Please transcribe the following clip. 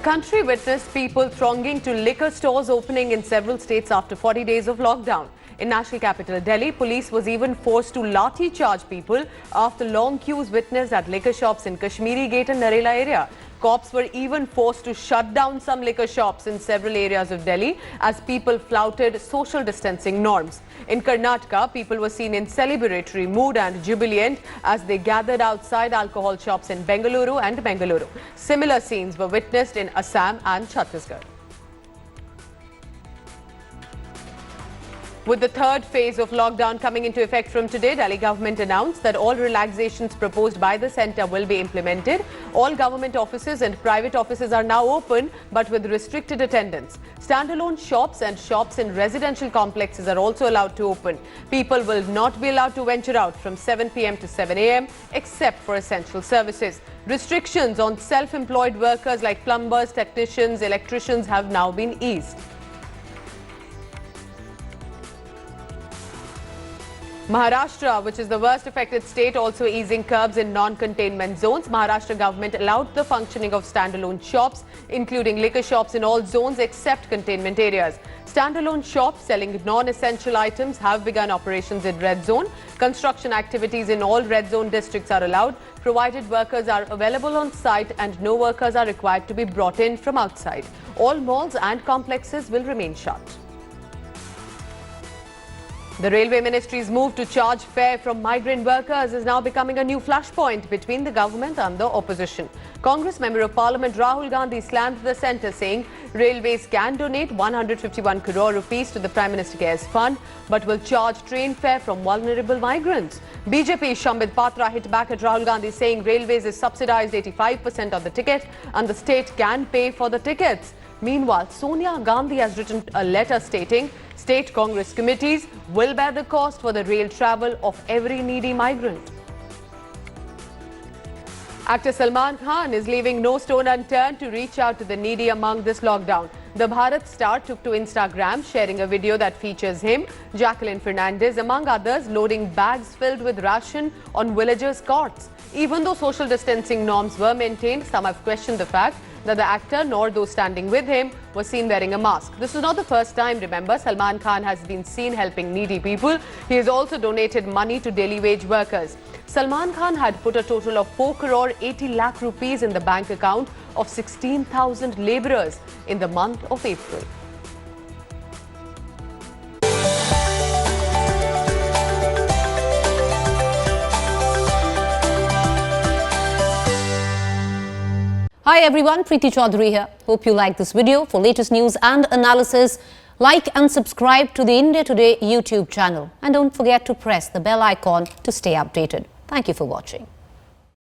country witnessed people thronging to liquor stores opening in several states after 40 days of lockdown. In national capital Delhi, police was even forced to lathi charge people after long queues witnessed at liquor shops in Kashmiri Gate and Narela area. Cops were even forced to shut down some liquor shops in several areas of Delhi as people flouted social distancing norms. In Karnataka, people were seen in celebratory mood and jubilant as they gathered outside alcohol shops in Bengaluru and Bengaluru. Similar scenes were witnessed in Assam and Chhattisgarh. With the third phase of lockdown coming into effect from today, Delhi government announced that all relaxations proposed by the centre will be implemented. All government offices and private offices are now open but with restricted attendance. Standalone shops and shops in residential complexes are also allowed to open. People will not be allowed to venture out from 7 p.m. to 7 a.m. except for essential services. Restrictions on self-employed workers like plumbers, technicians, electricians have now been eased. Maharashtra, which is the worst affected state, also easing curbs in non-containment zones. Maharashtra government allowed the functioning of standalone shops, including liquor shops in all zones except containment areas. Standalone shops selling non-essential items have begun operations in red zone. Construction activities in all red zone districts are allowed, provided workers are available on site and no workers are required to be brought in from outside. All malls and complexes will remain shut. The Railway Ministry's move to charge fare from migrant workers is now becoming a new flashpoint between the government and the opposition. Congress Member of Parliament Rahul Gandhi slammed the centre, saying railways can donate 151 crore rupees to the Prime Minister Cares Fund but will charge train fare from vulnerable migrants. BJP Shambit Patra hit back at Rahul Gandhi, saying railways is subsidised 85% of the ticket and the state can pay for the tickets. Meanwhile, Sonia Gandhi has written a letter stating state Congress committees will bear the cost for the rail travel of every needy migrant. Actor Salman Khan is leaving no stone unturned to reach out to the needy among this lockdown. The Bharat star took to Instagram, sharing a video that features him, Jacqueline Fernandez, among others, loading bags filled with ration on villagers' carts. Even though social distancing norms were maintained, some have questioned the fact that the actor nor those standing with him were seen wearing a mask. This is not the first time, remember, Salman Khan has been seen helping needy people. He has also donated money to daily wage workers. Salman Khan had put a total of 4 crore 80 lakh rupees in the bank account of 16,000 labourers in the month of April. Hi everyone, Preeti Chaudhary here. Hope you like this video. For latest news and analysis, like and subscribe to the India Today YouTube channel. And don't forget to press the bell icon to stay updated. Thank you for watching.